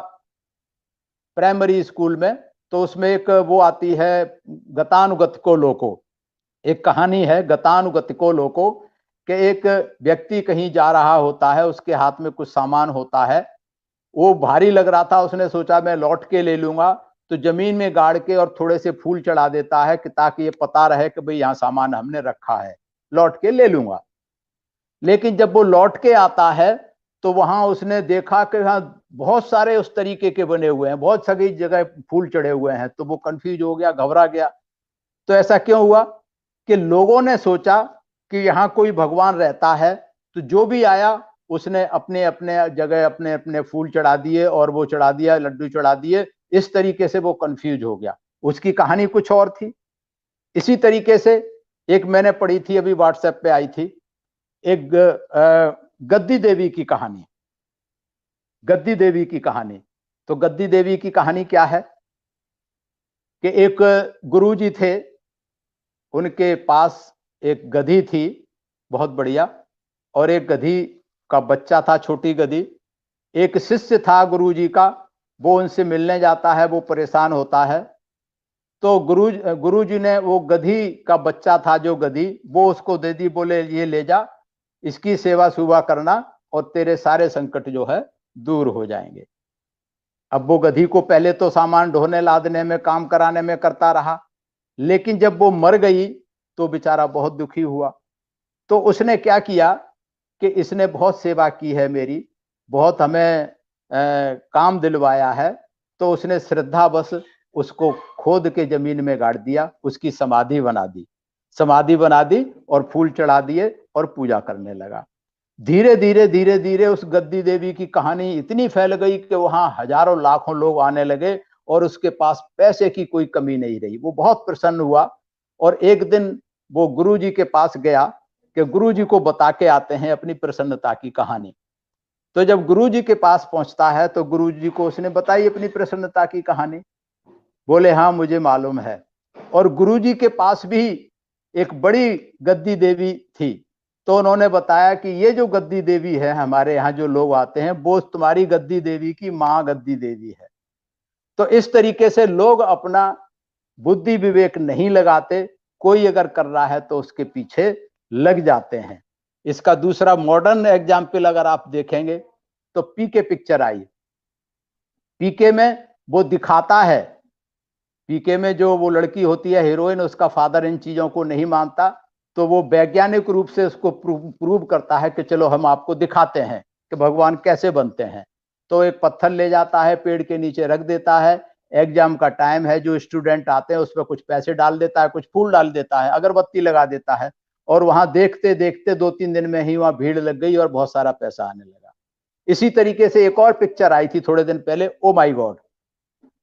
प्राइमरी स्कूल में तो उसमें एक वो आती है गतानुगतिको लोको, एक कहानी है गतानुगतिको लोको कि एक व्यक्ति कहीं जा रहा होता है, उसके हाथ में कुछ सामान होता है, वो भारी लग रहा था, उसने सोचा मैं लौट के ले लूंगा, तो जमीन में गाड़ के और थोड़े से फूल चढ़ा देता है कि ताकि ये पता रहे कि भाई यहाँ सामान हमने रखा है, लौट के ले लूंगा। लेकिन जब वो लौट के आता है तो वहां उसने देखा कि हाँ बहुत सारे उस तरीके के बने हुए हैं, बहुत सभी जगह फूल चढ़े हुए हैं, तो वो कंफ्यूज हो गया, घबरा गया। तो ऐसा क्यों हुआ कि लोगों ने सोचा कि यहाँ कोई भगवान रहता है, तो जो भी आया उसने अपने अपने जगह अपने अपने फूल चढ़ा दिए और वो चढ़ा दिया, लड्डू चढ़ा दिए। इस तरीके से वो कंफ्यूज हो गया। उसकी कहानी कुछ और थी। इसी तरीके से एक मैंने पढ़ी थी, अभी व्हाट्सएप पे आई थी, एक गद्दी देवी की कहानी। गद्दी देवी की कहानी, तो गद्दी देवी की कहानी क्या है कि एक गुरुजी थे, उनके पास एक गधी थी बहुत बढ़िया, और एक गधी का बच्चा था, छोटी गधी। एक शिष्य था गुरुजी का, वो उनसे मिलने जाता है, वो परेशान होता है, तो गुरुजी ने वो गधी का बच्चा था जो गधी, वो उसको दे दी, बोले ये ले जा, इसकी सेवा सुवा करना और तेरे सारे संकट जो है दूर हो जाएंगे। अब वो गधी को पहले तो सामान ढोने लादने में, काम कराने में करता रहा, लेकिन जब वो मर गई तो बेचारा बहुत दुखी हुआ। तो उसने क्या किया कि इसने बहुत सेवा की है मेरी, बहुत हमें काम दिलवाया है, तो उसने श्रद्धावश उसको खोद के जमीन में गाड़ दिया, उसकी समाधि बना दी, समाधि बना दी और फूल चढ़ा दिए और पूजा करने लगा। धीरे धीरे धीरे धीरे उस गद्दी देवी की कहानी इतनी फैल गई कि वहां हजारों लाखों लोग आने लगे और उसके पास पैसे की कोई कमी नहीं रही। वो बहुत प्रसन्न हुआ और एक दिन वो गुरुजी के पास गया कि गुरुजी को बता के आते हैं अपनी प्रसन्नता की कहानी। तो जब गुरुजी के पास पहुंचता है तो गुरुजी को उसने बताई अपनी प्रसन्नता की कहानी। बोले हाँ मुझे मालूम है। और गुरुजी के पास भी एक बड़ी गद्दी देवी थी, तो उन्होंने बताया कि ये जो गद्दी देवी है, हमारे यहाँ जो लोग आते हैं, वो तुम्हारी गद्दी देवी की माँ गद्दी देवी है। तो इस तरीके से लोग अपना बुद्धि विवेक नहीं लगाते, कोई अगर कर रहा है तो उसके पीछे लग जाते हैं। इसका दूसरा मॉडर्न एग्जाम्पल अगर आप देखेंगे तो पीके पिक्चर आई। पीके में वो दिखाता है, पीके में जो वो लड़की होती है हीरोइन, उसका फादर इन चीजों को नहीं मानता, तो वो वैज्ञानिक रूप से उसको प्रूव करता है कि चलो हम आपको दिखाते हैं कि भगवान कैसे बनते हैं। तो एक पत्थर ले जाता है, पेड़ के नीचे रख देता है, एग्जाम का टाइम है, जो स्टूडेंट आते हैं उस पर कुछ पैसे डाल देता है, कुछ फूल डाल देता है, अगरबत्ती लगा देता है, और वहां देखते देखते 2-3 दिन में ही वहां भीड़ लग गई और बहुत सारा पैसा आने लगा। इसी तरीके से एक और पिक्चर आई थी थोड़े दिन पहले, ओ माई गॉड।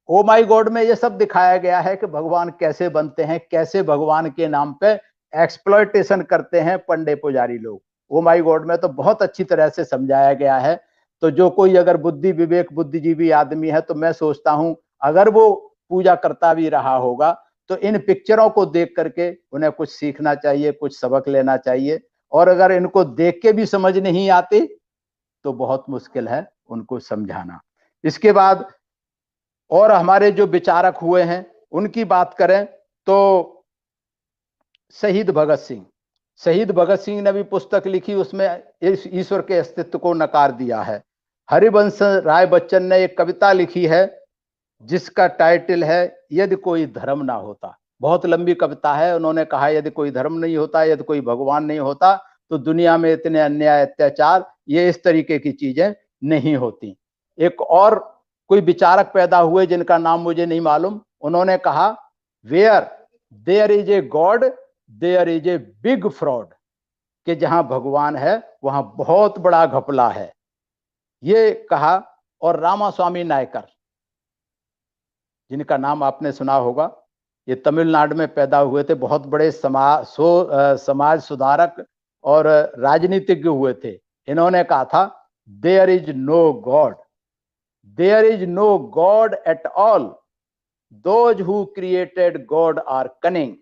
ओ माई गॉड में ये सब दिखाया गया है कि भगवान कैसे बनते हैं, कैसे भगवान के नाम पे एक्सप्लॉयटेशन करते हैं पंडे पुजारी लोग। ओ माई गॉड में तो बहुत अच्छी तरह से समझाया गया है। तो जो कोई अगर बुद्धि विवेक बुद्धिजीवी आदमी है, तो मैं सोचता हूं अगर वो पूजा करता भी रहा होगा तो इन पिक्चरों को देख करके उन्हें कुछ सीखना चाहिए, कुछ सबक लेना चाहिए। और अगर इनको देख के भी समझ नहीं आती तो बहुत मुश्किल है उनको समझाना। इसके बाद और हमारे जो विचारक हुए हैं उनकी बात करें तो शहीद भगत सिंह, शहीद भगत सिंह ने भी पुस्तक लिखी, उसमें इस ईश्वर के अस्तित्व को नकार दिया है। हरिवंश राय बच्चन ने एक कविता लिखी है जिसका टाइटल है यदि कोई धर्म ना होता। बहुत लंबी कविता है। उन्होंने कहा यदि कोई धर्म नहीं होता, यदि कोई भगवान नहीं होता, तो दुनिया में इतने अन्याय अत्याचार, ये इस तरीके की चीजें नहीं होती। एक और कोई विचारक पैदा हुए जिनका नाम मुझे नहीं मालूम, उन्होंने कहा where there is a God there is a big fraud, कि जहां भगवान है वहां बहुत बड़ा घपला है। ये कहा और रामास्वामी नायकर, जिनका नाम आपने सुना होगा, ये तमिलनाडु में पैदा हुए थे, बहुत बड़े समाज सुधारक और राजनीतिज्ञ हुए थे। इन्होंने कहा था, there is no God, there is no God at all, those who created God are cunning,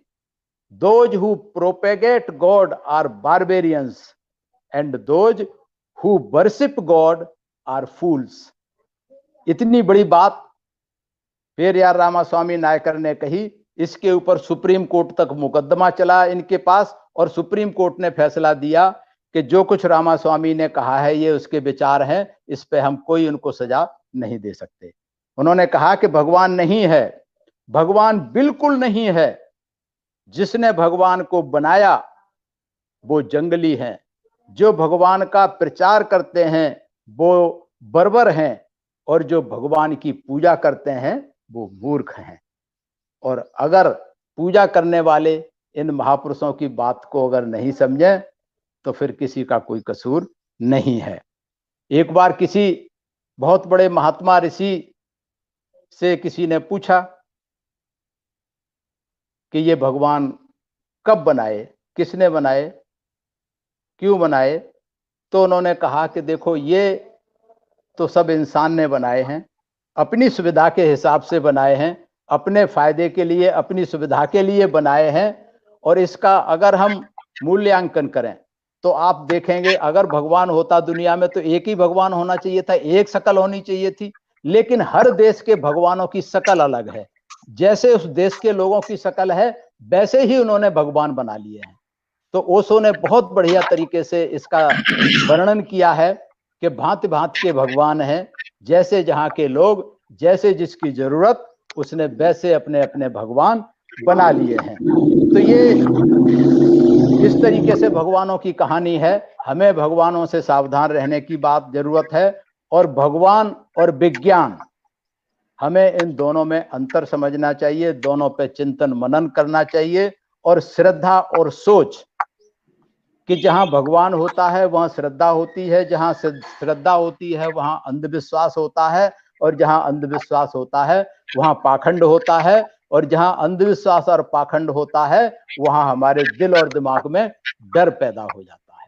those who propagate God are barbarians, and those who worship God are fools. इतनी बड़ी बात पेरियार रामास्वामी नायकर ने कही। इसके ऊपर सुप्रीम कोर्ट तक मुकदमा चला इनके पास, और सुप्रीम कोर्ट ने फैसला दिया कि जो कुछ रामास्वामी ने कहा है ये उसके विचार हैं, इस पे हम कोई उनको सजा नहीं दे सकते। उन्होंने कहा कि भगवान नहीं है, भगवान बिल्कुल नहीं है। जिसने भगवान को बनाया वो जंगली हैं, जो भगवान का प्रचार करते हैं वो बर्बर हैं, और जो भगवान की पूजा करते हैं वो मूर्ख हैं। और अगर पूजा करने वाले इन महापुरुषों की बात को अगर नहीं समझे तो फिर किसी का कोई कसूर नहीं है। एक बार किसी बहुत बड़े महात्मा ऋषि से किसी ने पूछा कि ये भगवान कब बनाए, किसने बनाए, क्यों बनाए? तो उन्होंने कहा कि देखो, ये तो सब इंसान ने बनाए हैं, अपनी सुविधा के हिसाब से बनाए हैं, अपने फायदे के लिए, अपनी सुविधा के लिए बनाए हैं। और इसका अगर हम मूल्यांकन करें तो आप देखेंगे, अगर भगवान होता दुनिया में तो एक ही भगवान होना चाहिए था, एक शक्ल होनी चाहिए थी। लेकिन हर देश के भगवानों की शक्ल अलग है, जैसे उस देश के लोगों की शक्ल है वैसे ही उन्होंने भगवान बना लिए हैं। तो ओशो ने बहुत बढ़िया तरीके से इसका वर्णन किया है कि भांति भांति के भगवान हैं, जैसे जहां के लोग, जैसे जिसकी जरूरत, उसने वैसे अपने अपने भगवान बना लिए हैं। तो ये इस तरीके से भगवानों की कहानी है। हमें भगवानों से सावधान रहने की बात जरूरत है, और भगवान और विज्ञान, हमें इन दोनों में अंतर समझना चाहिए, दोनों पे चिंतन मनन करना चाहिए। और श्रद्धा और सोच कि जहां भगवान होता है वहां श्रद्धा होती है, जहां श्रद्धा होती है वहां अंधविश्वास होता है, और जहां अंधविश्वास होता है वहां पाखंड होता है, और जहां अंधविश्वास और पाखंड होता है वहां हमारे दिल और दिमाग में डर पैदा हो जाता है।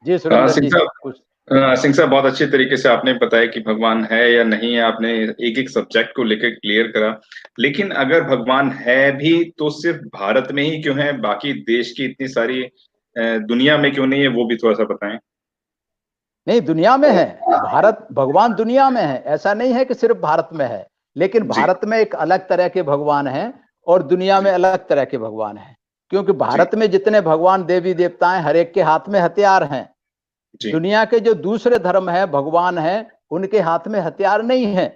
जी सुरेंद्र जी, कुछ सिंह साहब, बहुत अच्छे तरीके से आपने बताया कि भगवान है या नहीं है। आपने एक एक सब्जेक्ट को लेकर क्लियर करा। लेकिन अगर भगवान है भी तो सिर्फ भारत में ही क्यों है, बाकी देश की इतनी सारी दुनिया में क्यों नहीं है, वो भी थोड़ा सा बताएं। नहीं, दुनिया में है, भारत, भगवान दुनिया में है, ऐसा नहीं है कि सिर्फ भारत में है। लेकिन भारत में एक अलग तरह के भगवान हैं और दुनिया में अलग तरह के भगवान हैं। क्योंकि भारत में जितने भगवान देवी देवता हैं, हर एक के हाथ में हथियार हैं। दुनिया के जो दूसरे धर्म है, भगवान है, उनके हाथ में हथियार नहीं है।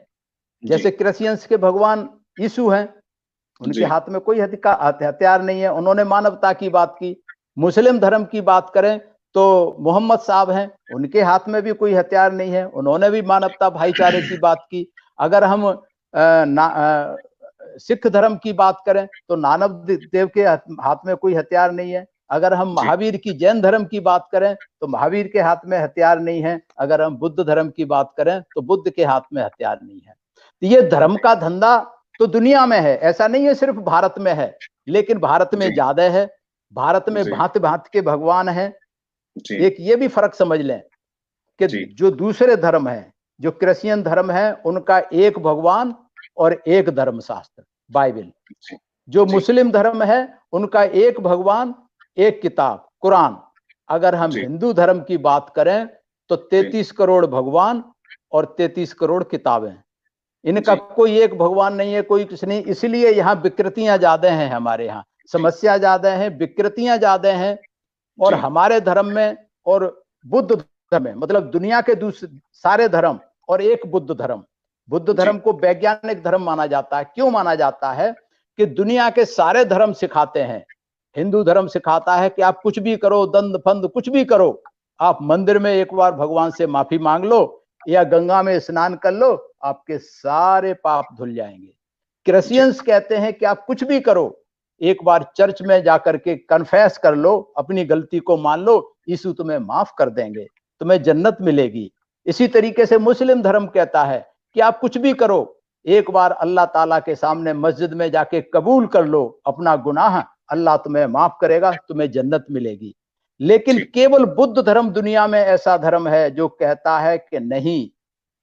जैसे क्रिश्चियंस के भगवान यीशु हैं, उनके हाथ में कोई हथियार नहीं है, उन्होंने मानवता की बात की। मुस्लिम धर्म की बात करें तो मोहम्मद साहब हैं, उनके हाथ में भी कोई हथियार नहीं है, उन्होंने भी मानवता भाईचारे की बात की। अगर हम सिख धर्म की बात करें तो नानक देव के हाथ में कोई हथियार नहीं है। अगर हम महावीर की, जैन धर्म की बात करें तो महावीर के हाथ में हथियार नहीं है। अगर हम बुद्ध धर्म की बात करें तो बुद्ध के हाथ में हथियार नहीं है। तो ये धर्म का धंधा तो दुनिया में है, ऐसा नहीं है सिर्फ भारत में है। लेकिन भारत में ज्यादा है, भारत में भांति भांति के भगवान हैं। एक ये भी फर्क समझ लें कि जो दूसरे धर्म है, जो क्रिश्चियन धर्म है, उनका एक भगवान और एक धर्मशास्त्र बाइबल। जो मुस्लिम धर्म है उनका एक भगवान, एक किताब कुरान। अगर हम हिंदू धर्म की बात करें तो 33 करोड़ भगवान और 33 करोड़ किताबें। इनका कोई एक भगवान नहीं है, कोई कुछ नहीं। इसलिए यहाँ विकृतियां ज्यादा हैं, हमारे यहाँ समस्या ज्यादा है, विकृतियां ज्यादा हैं। और हमारे धर्म में और बुद्ध धर्म में, मतलब दुनिया के दूसरे सारे धर्म और एक बुद्ध धर्म, बुद्ध धर्म को वैज्ञानिक धर्म माना जाता है। क्यों माना जाता है? कि दुनिया के सारे धर्म सिखाते हैं। हिंदू धर्म सिखाता है कि आप कुछ भी करो, दंड फंद कुछ भी करो, आप मंदिर में एक बार भगवान से माफी मांग लो या गंगा में स्नान कर लो, आपके सारे पाप धुल जाएंगे। क्रिश्चियंस कहते हैं कि आप कुछ भी करो, एक बार चर्च में जाकर के कन्फेस कर लो, अपनी गलती को मान लो, यीशु तुम्हें माफ कर देंगे, तुम्हें जन्नत मिलेगी। इसी तरीके से मुस्लिम धर्म कहता है कि आप कुछ भी करो, एक बार अल्लाह ताला के सामने मस्जिद में जाके कबूल कर लो अपना गुनाह, अल्लाह तुम्हें माफ करेगा, तुम्हें जन्नत मिलेगी। लेकिन केवल बुद्ध धर्म दुनिया में ऐसा धर्म है जो कहता है कि नहीं,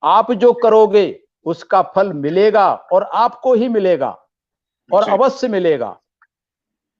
आप जो करोगे उसका फल मिलेगा और आपको ही मिलेगा और अवश्य मिलेगा।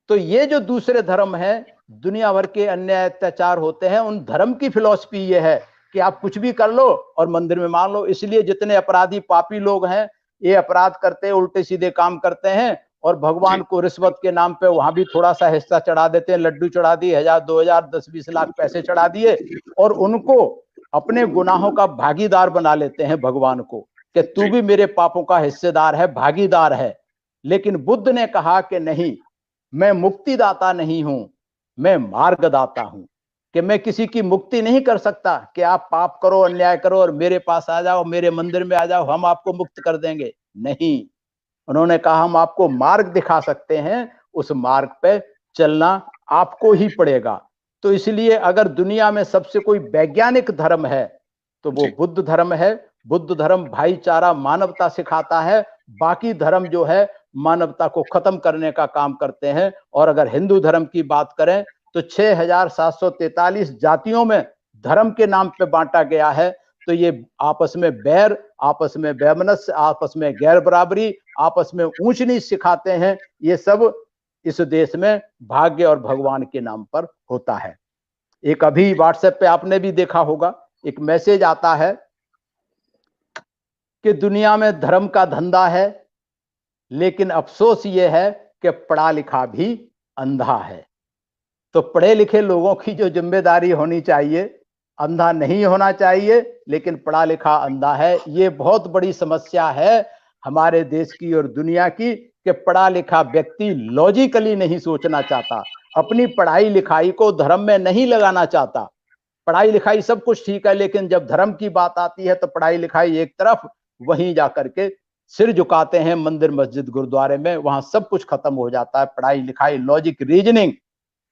तो ये जो दूसरे धर्म है, दुनिया भर के अन्याय अत्याचार होते हैं, उन धर्म की फिलॉसफी ये है कि आप कुछ भी कर लो और मंदिर में मान लो। इसलिए जितने अपराधी पापी लोग हैं, ये अपराध करते हैं, उल्टे सीधे काम करते हैं और भगवान को रिश्वत के नाम पे वहां भी थोड़ा सा हिस्सा चढ़ा देते हैं, लड्डू चढ़ा दिए, 1000 2000 10-20 लाख पैसे चढ़ा दिए और उनको अपने गुनाहों का भागीदार बना लेते हैं भगवान को कि तू भी मेरे पापों का हिस्सेदार है, भागीदार है। लेकिन बुद्ध ने कहा कि नहीं, मैं मुक्तिदाता नहीं हूं, मैं मार्गदाता हूं, कि मैं किसी की मुक्ति नहीं कर सकता कि आप पाप करो, अन्याय करो और मेरे पास आ जाओ, मेरे मंदिर में आ जाओ, हम आपको मुक्त कर देंगे। नहीं, उन्होंने कहा हम आपको मार्ग दिखा सकते हैं, उस मार्ग पे चलना आपको ही पड़ेगा। तो इसलिए अगर दुनिया में सबसे कोई वैज्ञानिक धर्म है तो वो बुद्ध धर्म है। बुद्ध धर्म भाईचारा, मानवता सिखाता है। बाकी धर्म जो है मानवता को खत्म करने का काम करते हैं। और अगर हिंदू धर्म की बात करें तो 6743 जातियों में धर्म के नाम पे बांटा गया है। तो ये आपस में बैर, आपस में वैमनस्य, आपस में गैर बराबरी, आपस में ऊंच नीच सिखाते हैं। ये सब इस देश में भाग्य और भगवान के नाम पर होता है। एक अभी व्हाट्सएप पे आपने भी देखा होगा, एक मैसेज आता है कि दुनिया में धर्म का धंधा है, लेकिन अफसोस ये है कि पढ़ा लिखा भी अंधा है। तो पढ़े लिखे लोगों की जो जिम्मेदारी होनी चाहिए, अंधा नहीं होना चाहिए, लेकिन पढ़ा लिखा अंधा है। ये बहुत बड़ी समस्या है हमारे देश की और दुनिया की कि पढ़ा लिखा व्यक्ति लॉजिकली नहीं सोचना चाहता, अपनी पढ़ाई लिखाई को धर्म में नहीं लगाना चाहता। पढ़ाई लिखाई सब कुछ ठीक है, लेकिन जब धर्म की बात आती है तो पढ़ाई लिखाई एक तरफ, वहीं जाकर के सिर झुकाते हैं मंदिर मस्जिद गुरुद्वारे में, वहां सब कुछ खत्म हो जाता है, पढ़ाई लिखाई, लॉजिक, रीजनिंग।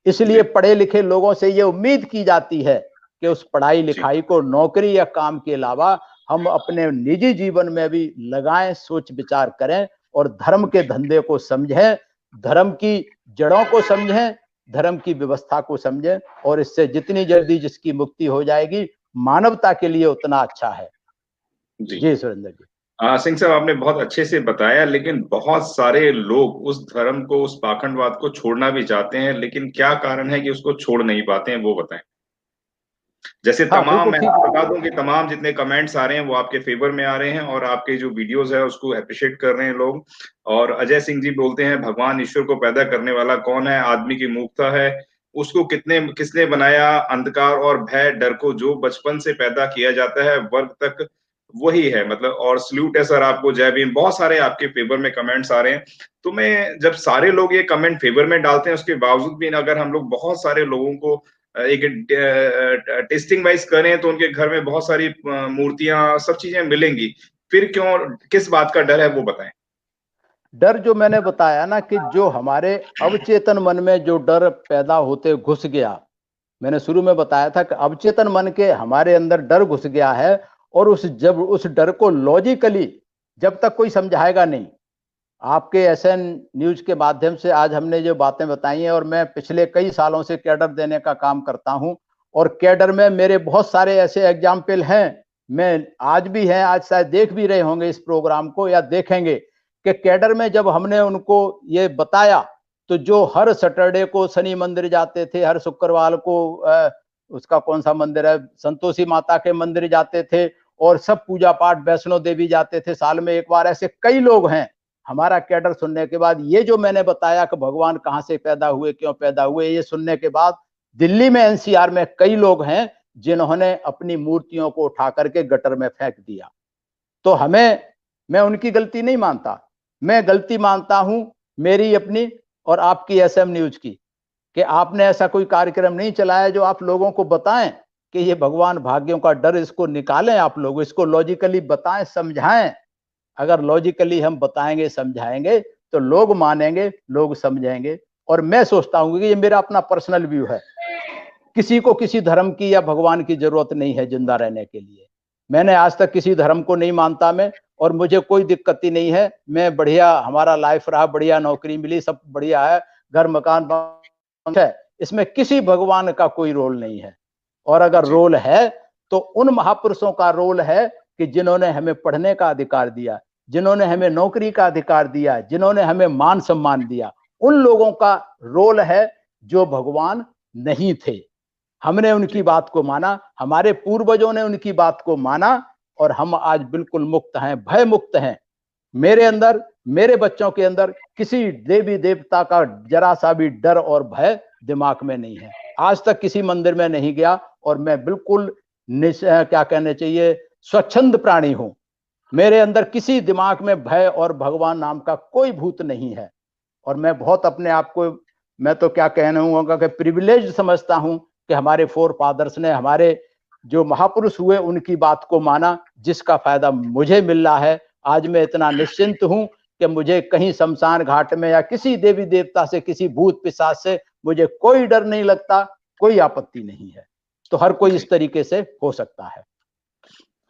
इसलिए पढ़े लिखे लोगों से ये उम्मीद की जाती है कि उस पढ़ाई लिखाई को नौकरी या काम के अलावा हम अपने निजी जीवन में भी लगाएं, सोच विचार करें और धर्म के धंधे को समझें, धर्म की जड़ों को समझें, धर्म की व्यवस्था को समझें। और इससे जितनी जल्दी जिसकी मुक्ति हो जाएगी, मानवता के लिए उतना अच्छा है। जी सुरेंद्र जी। सिंह साहब, आपने बहुत अच्छे से बताया, लेकिन बहुत सारे लोग उस धर्म को, उस पाखंडवाद को छोड़ना भी चाहते हैं, लेकिन क्या कारण है कि उसको छोड़ नहीं पाते हैं, वो बताएं। जैसे तमाम, मैं बता दूं कि तमाम जितने कमेंट्स आ रहे हैं वो आपके फेवर में आ रहे हैं और आपके जो वीडियोस है उसको अप्रिशिएट कर रहे हैं लोग। और अजय सिंह जी बोलते हैं, भगवान ईश्वर को पैदा करने वाला कौन है? आदमी की मूर्खता है, उसको किसने बनाया? अंधकार और भय, डर को जो बचपन से पैदा किया जाता है वर्ग तक वही है, मतलब। और सल्यूट है सर आपको, जय भीम। बहुत सारे आपके फेवर में कमेंट्स आ रहे हैं। तो मैं, जब सारे लोग ये कमेंट फेवर में डालते हैं, उसके बावजूद भी अगर हम लोग बहुत सारे लोगों को एक टेस्टिंग वाइज करें तो उनके घर में बहुत सारी मूर्तियां, सब चीजें मिलेंगी, फिर क्यों, किस बात का डर है, वो बताएं। डर जो मैंने बताया ना कि जो हमारे अवचेतन मन में जो डर पैदा होते घुस गया, मैंने शुरू में बताया था कि अवचेतन मन के हमारे अंदर डर घुस गया है। और उस डर को लॉजिकली जब तक कोई समझाएगा नहीं, आपके एसएन न्यूज के माध्यम से आज हमने जो बातें बताई हैं, और मैं पिछले कई सालों से कैडर देने का काम करता हूं और कैडर में मेरे बहुत सारे ऐसे एग्जाम्पल हैं, मैं आज भी हैं, आज शायद देख भी रहे होंगे इस प्रोग्राम को या देखेंगे, कि कैडर में जब हमने उनको ये बताया तो जो हर सैटरडे को शनि मंदिर जाते थे, हर शुक्रवार को उसका कौन सा मंदिर है, संतोषी माता के मंदिर जाते थे और सब पूजा पाठ, वैष्णो देवी जाते थे साल में एक बार, ऐसे कई लोग हैं। हमारा कैडर सुनने के बाद, ये जो मैंने बताया कि भगवान कहां से पैदा हुए, क्यों पैदा हुए, ये सुनने के बाद दिल्ली में एनसीआर में कई लोग हैं जिन्होंने अपनी मूर्तियों को उठा करके गटर में फेंक दिया। तो मैं उनकी गलती नहीं मानता, मैं गलती मानता हूं मेरी अपनी और आपकी एसएम न्यूज की, कि आपने ऐसा कोई कार्यक्रम नहीं चलाया जो आप लोगों को बताएं कि ये भगवान भाग्यों का डर, इसको निकालें, आप लोग इसको लॉजिकली बताएं, समझाएं। अगर लॉजिकली हम बताएंगे, समझाएंगे तो लोग मानेंगे, लोग समझेंगे। और मैं सोचता हूं कि ये मेरा अपना पर्सनल व्यू है, किसी को किसी धर्म की या भगवान की जरूरत नहीं है जिंदा रहने के लिए। मैंने आज तक किसी धर्म को नहीं मानता मैं, और मुझे कोई दिक्कत ही नहीं है। मैं बढ़िया, हमारा लाइफ रहा, बढ़िया नौकरी मिली, सब बढ़िया है, घर मकान है, इसमें किसी भगवान का कोई रोल नहीं है। और अगर रोल है तो उन महापुरुषों का रोल है कि जिन्होंने हमें पढ़ने का अधिकार दिया, जिन्होंने हमें नौकरी का अधिकार दिया, जिन्होंने हमें मान सम्मान दिया, उन लोगों का रोल है जो भगवान नहीं थे। हमने उनकी बात को माना, हमारे पूर्वजों ने उनकी बात को माना, और हम आज बिल्कुल मुक्त हैं, भय मुक्त हैं। मेरे अंदर, मेरे बच्चों के अंदर किसी देवी देवता का जरा सा भी डर और भय दिमाग में नहीं है। आज तक किसी मंदिर में नहीं गया, और मैं बिल्कुल क्या कहने चाहिए, स्वच्छंद प्राणी हूं। मेरे अंदर किसी दिमाग में भय और भगवान नाम का कोई भूत नहीं है। और मैं बहुत अपने आप को, मैं तो क्या कहूंगा कि प्रिविलेज समझता हूं कि हमारे फोर फादर्स ने, हमारे जो महापुरुष हुए, उनकी बात को माना, जिसका फायदा मुझे मिल रहा है। आज मैं इतना निश्चिंत हूं कि मुझे कहीं शमशान घाट में या किसी देवी देवता से, किसी भूत पिशाच से मुझे कोई डर नहीं लगता, कोई आपत्ति नहीं है। तो हर कोई इस तरीके से हो सकता है।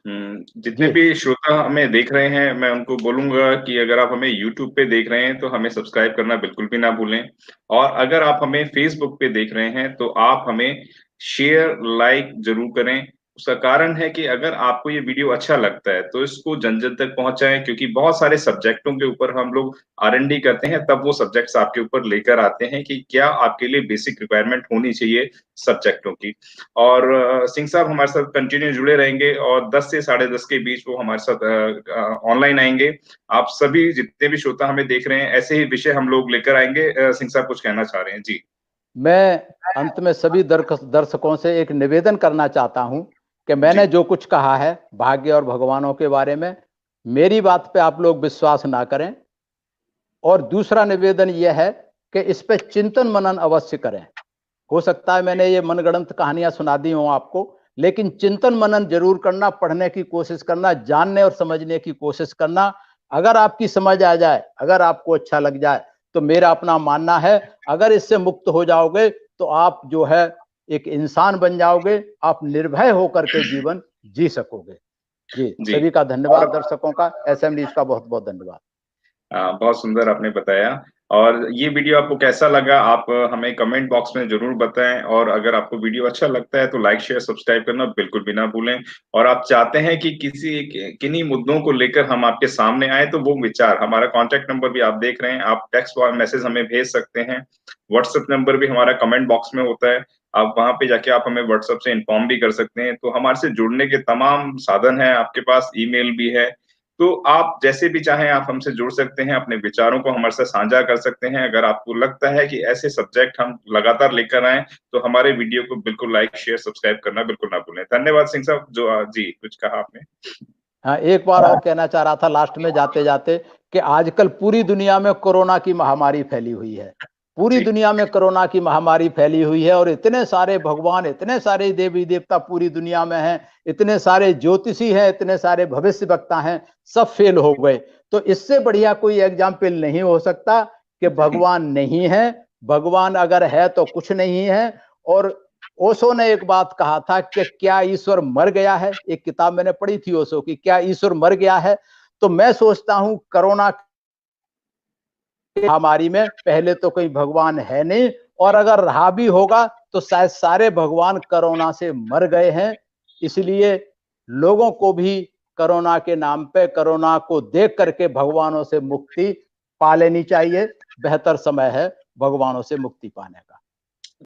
जितने भी श्रोता हमें देख रहे हैं, मैं उनको बोलूंगा कि अगर आप हमें YouTube पे देख रहे हैं तो हमें सब्सक्राइब करना बिल्कुल भी ना भूलें, और अगर आप हमें Facebook पे देख रहे हैं तो आप हमें शेयर, लाइक जरूर करें। उसका कारण है कि अगर आपको ये वीडियो अच्छा लगता है तो इसको जन जन तक पहुंचाएं, क्योंकि बहुत सारे सब्जेक्टों के ऊपर हम लोग R&D करते हैं, तब वो सब्जेक्ट्स आपके ऊपर लेकर आते हैं कि क्या आपके लिए बेसिक रिक्वायरमेंट होनी चाहिए सब्जेक्टों की। और सिंह साहब हमारे साथ कंटिन्यू जुड़े रहेंगे, और 10 से 10:30 के बीच वो हमारे साथ ऑनलाइन आएंगे। आप सभी जितने भी श्रोता हमें देख रहे हैं, ऐसे ही विषय हम लोग लेकर आएंगे। सिंह साहब कुछ कहना चाह रहे हैं? जी। मैं अंत में सभी दर्शकों से एक निवेदन करना चाहता हूं कि मैंने जो कुछ कहा है भाग्य और भगवानों के बारे में, मेरी बात पे आप लोग विश्वास ना करें। और दूसरा निवेदन यह है कि इस पे चिंतन मनन अवश्य करें। हो सकता है मैंने ये मनगढ़ंत कहानियां सुना दी हों आपको, लेकिन चिंतन मनन जरूर करना, पढ़ने की कोशिश करना, जानने और समझने की कोशिश करना। अगर आपकी समझ आ जाए, अगर आपको अच्छा लग जाए, तो मेरा अपना मानना है, अगर इससे मुक्त हो जाओगे तो आप जो है एक इंसान बन जाओगे, आप निर्भय होकर के जीवन जी सकोगे। जी, सभी का धन्यवाद, दर्शकों का, SM न्यूज का बहुत बहुत धन्यवाद। बहुत सुंदर आपने बताया। और ये वीडियो आपको कैसा लगा, आप हमें कमेंट बॉक्स में जरूर बताएं। और अगर आपको वीडियो अच्छा लगता है तो लाइक, शेयर, सब्सक्राइब करना बिल्कुल भी ना भूलें। और आप चाहते हैं कि किन्हीं मुद्दों को लेकर हम आपके सामने आए, तो वो विचार, हमारा कॉन्टेक्ट नंबर भी आप देख रहे हैं, आप टेक्स्ट मैसेज हमें भेज सकते हैं। व्हाट्सएप नंबर भी हमारा कमेंट बॉक्स में होता है, आप वहां पे जाके आप हमें व्हाट्सएप से इन्फॉर्म भी कर सकते हैं। तो हमारे से जुड़ने के तमाम साधन है, आपके पास ईमेल भी है। तो आप जैसे भी चाहें आप हमसे जुड़ सकते हैं, अपने विचारों को हमारे साथ साझा कर सकते हैं। अगर आपको लगता है कि ऐसे सब्जेक्ट हम लगातार लेकर आए, तो हमारे वीडियो को बिल्कुल लाइक, शेयर, सब्सक्राइब करना बिल्कुल ना भूलें। धन्यवाद सिंह साहब। जी, कुछ कहा आपने? हाँ, एक बार और कहना चाह रहा था लास्ट में जाते जाते कि आजकल पूरी दुनिया में कोरोना की महामारी फैली हुई है। पूरी दुनिया में कोरोना की महामारी फैली हुई है, और इतने सारे भगवान, इतने सारे देवी देवता पूरी दुनिया में हैं, इतने सारे ज्योतिषी हैं, इतने सारे भविष्य वक्ता हैं, सब फेल हो गए। तो इससे बढ़िया कोई एग्जाम्पल नहीं हो सकता कि भगवान नहीं है। भगवान अगर है तो कुछ नहीं है। और ओशो ने एक बात कहा था कि क्या ईश्वर मर गया है? एक किताब मैंने पढ़ी थी ओशो की, क्या ईश्वर मर गया है? तो मैं सोचता हूं कोरोना महामारी में पहले तो कोई भगवान है नहीं, और अगर रहा भी होगा तो शायद सारे भगवान कोरोना से मर गए हैं। इसलिए लोगों को भी कोरोना के नाम पे, कोरोना को देख करके भगवानों से मुक्ति पा लेनी चाहिए। बेहतर समय है भगवानों से मुक्ति पाने का।